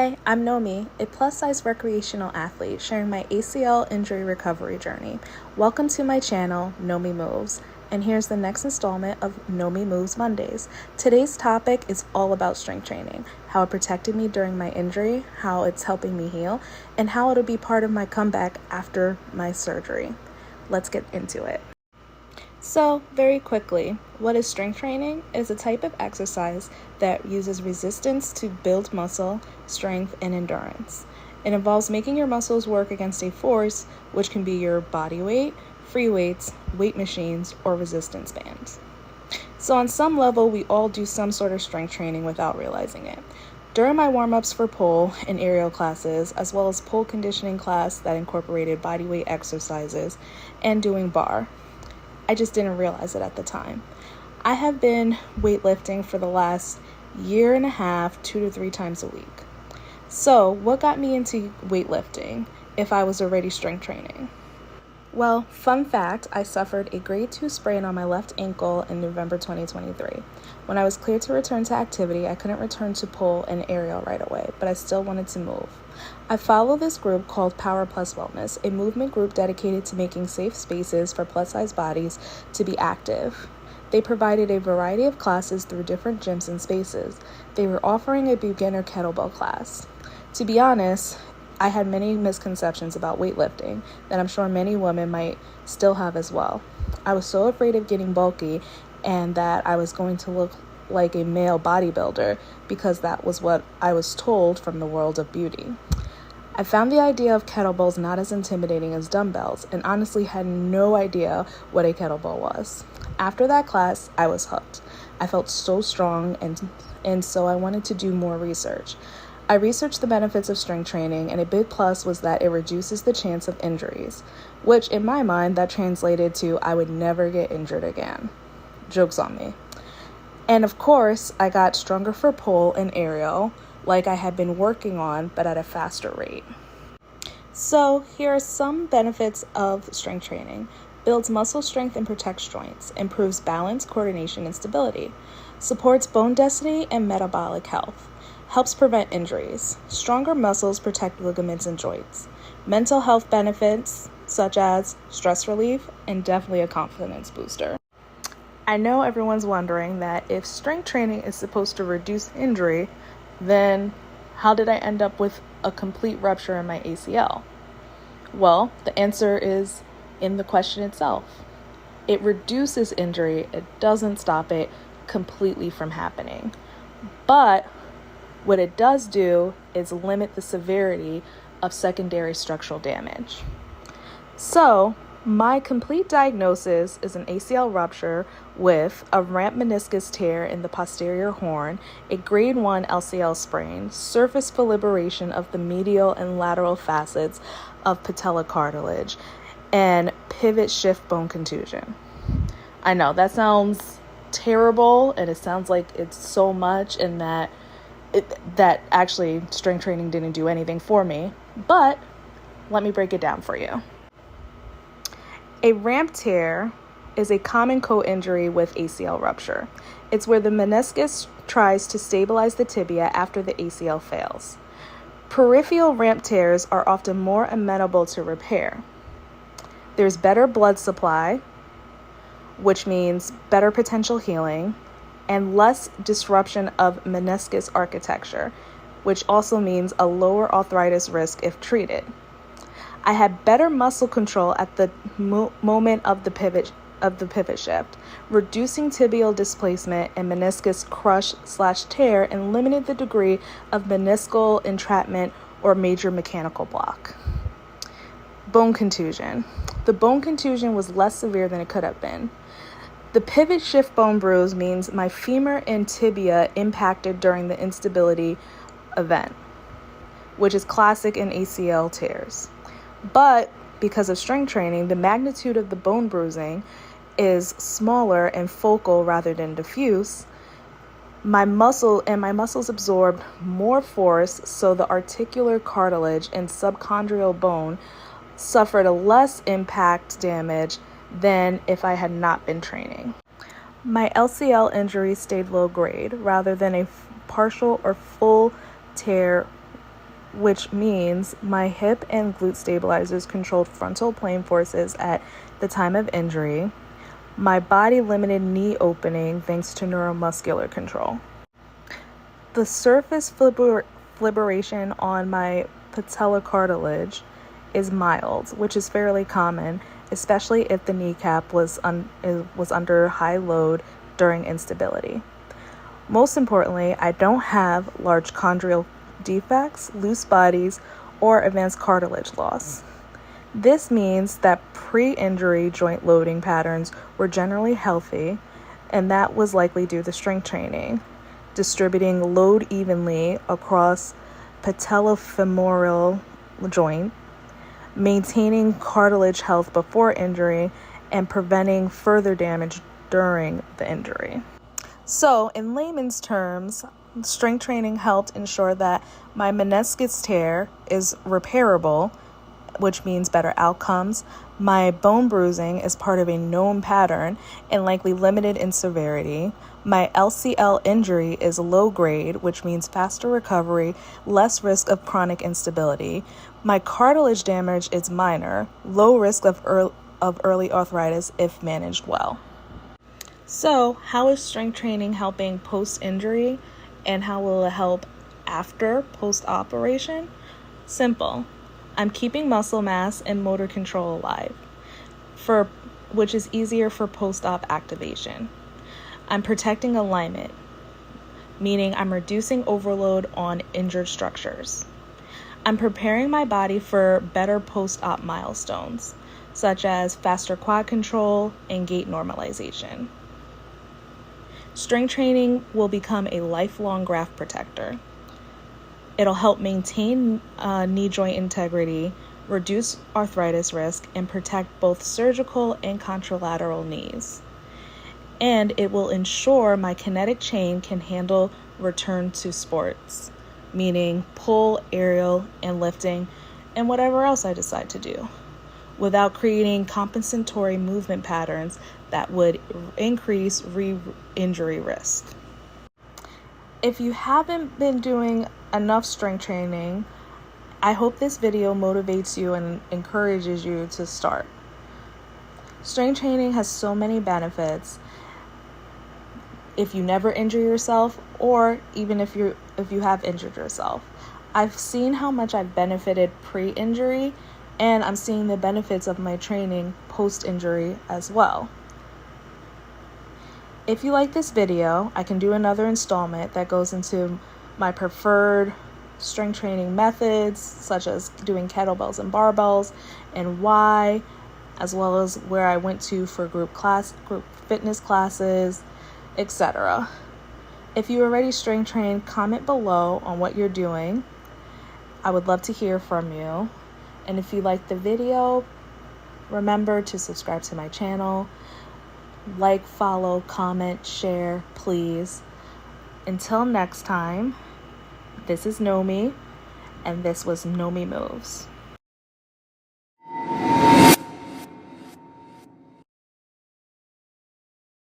Hi, I'm Nomi, a plus-size recreational athlete sharing my ACL injury recovery journey. Welcome to my channel, Nomi Moves, and here's the next installment of Nomi Moves Mondays. Today's topic is all about strength training, how it protected me during my injury, how it's helping me heal, and how it'll be part of my comeback after my surgery. Let's get into it. So, very quickly, what is strength training? Is a type of exercise that uses resistance to build muscle, strength, and endurance. It involves making your muscles work against a force, which can be your body weight, free weights, weight machines, or resistance bands. So on some level, we all do some sort of strength training without realizing it. During my warm-ups for pole and aerial classes, as well as pole conditioning class that incorporated body weight exercises, and doing bar, I just didn't realize it at the time. I have been weightlifting for the last year and a half, 2 to 3 times a week. So what got me into weightlifting if I was already strength training? Well, fun fact, I suffered a grade 2 sprain on my left ankle in November 2023. When I was cleared to return to activity, I couldn't return to pole and aerial right away, but I still wanted to move. I follow this group called Power Plus Wellness, a movement group dedicated to making safe spaces for plus-size bodies to be active. They provided a variety of classes through different gyms and spaces. They were offering a beginner kettlebell class. To be honest, I had many misconceptions about weightlifting that I'm sure many women might still have as well. I was so afraid of getting bulky and that I was going to look like a male bodybuilder because that was what I was told from the world of beauty. I found the idea of kettlebells not as intimidating as dumbbells and honestly had no idea what a kettlebell was. After that class, I was hooked. I felt so strong and so I wanted to do more research. I researched the benefits of strength training, and a big plus was that it reduces the chance of injuries, which in my mind that translated to I would never get injured again. Joke's on me. And of course, I got stronger for pole and aerial, like I had been working on, but at a faster rate. So here are some benefits of strength training. Builds muscle strength and protects joints, improves balance, coordination, and stability, supports bone density and metabolic health, helps prevent injuries. Stronger muscles protect ligaments and joints. Mental health benefits such as stress relief and definitely a confidence booster. I know everyone's wondering that if strength training is supposed to reduce injury, then how did I end up with a complete rupture in my ACL? Well, the answer is in the question itself. It reduces injury, it doesn't stop it completely from happening. But what it does do is limit the severity of secondary structural damage. So, my complete diagnosis is an ACL rupture with a ramp meniscus tear in the posterior horn, a grade 1 LCL sprain, surface fibrillation of the medial and lateral facets of patella cartilage, and pivot shift bone contusion. I know that sounds terrible, and it sounds like it's so much, and that actually strength training didn't do anything for me, but let me break it down for you. A ramp tear is a common co-injury with ACL rupture. It's where the meniscus tries to stabilize the tibia after the ACL fails. Peripheral ramp tears are often more amenable to repair. There's better blood supply, which means better potential healing, and less disruption of meniscus architecture, which also means a lower arthritis risk if treated. I had better muscle control at the moment of the pivot shift, reducing tibial displacement and meniscus crush/tear, and limited the degree of meniscal entrapment or major mechanical block. Bone contusion. The bone contusion was less severe than it could have been. The pivot shift bone bruise means my femur and tibia impacted during the instability event, which is classic in ACL tears. But because of strength training, the magnitude of the bone bruising is smaller and focal rather than diffuse. My muscles absorbed more force, so the articular cartilage and subchondral bone suffered a less impact damage than if I had not been training. My LCL injury stayed low grade rather than a partial or full tear which means my hip and glute stabilizers controlled frontal plane forces at the time of injury. My body limited knee opening thanks to neuromuscular control. The surface fibrillation on my patellar cartilage is mild, which is fairly common, especially if the kneecap was under high load during instability. Most importantly, I don't have large chondral defects, loose bodies, or advanced cartilage loss. This means that pre-injury joint loading patterns were generally healthy, and that was likely due to strength training, distributing load evenly across patellofemoral joint, maintaining cartilage health before injury, and preventing further damage during the injury. So, in layman's terms, strength training helped ensure that my meniscus tear is repairable, which means better outcomes. My bone bruising is part of a known pattern and likely limited in severity. My LCL injury is low grade, which means faster recovery, less risk of chronic instability. My cartilage damage is minor, low risk of early arthritis if managed well. So, how is strength training helping post-injury, and how will it help after post-operation? Simple. I'm keeping muscle mass and motor control alive, which is easier for post-op activation. I'm protecting alignment, meaning I'm reducing overload on injured structures. I'm preparing my body for better post-op milestones, such as faster quad control and gait normalization. Strength training will become a lifelong graft protector. It'll help maintain knee joint integrity, reduce arthritis risk, and protect both surgical and contralateral knees. And it will ensure my kinetic chain can handle return to sports, meaning pull, aerial, and lifting, and whatever else I decide to do, without creating compensatory movement patterns that would increase re-injury risk. If you haven't been doing enough strength training, I hope this video motivates you and encourages you to start. Strength training has so many benefits. If you never injure yourself, or even if you have injured yourself. I've seen how much I've benefited pre-injury, and I'm seeing the benefits of my training post-injury as well. If you like this video, I can do another installment that goes into my preferred strength training methods, such as doing kettlebells and barbells, and why, as well as where I went to for group fitness classes, etc. If you already strength train, comment below on what you're doing. I would love to hear from you. And if you like the video, remember to subscribe to my channel. Like, follow, comment, share, please. Until next time, this is Nomi, and this was Nomi Moves.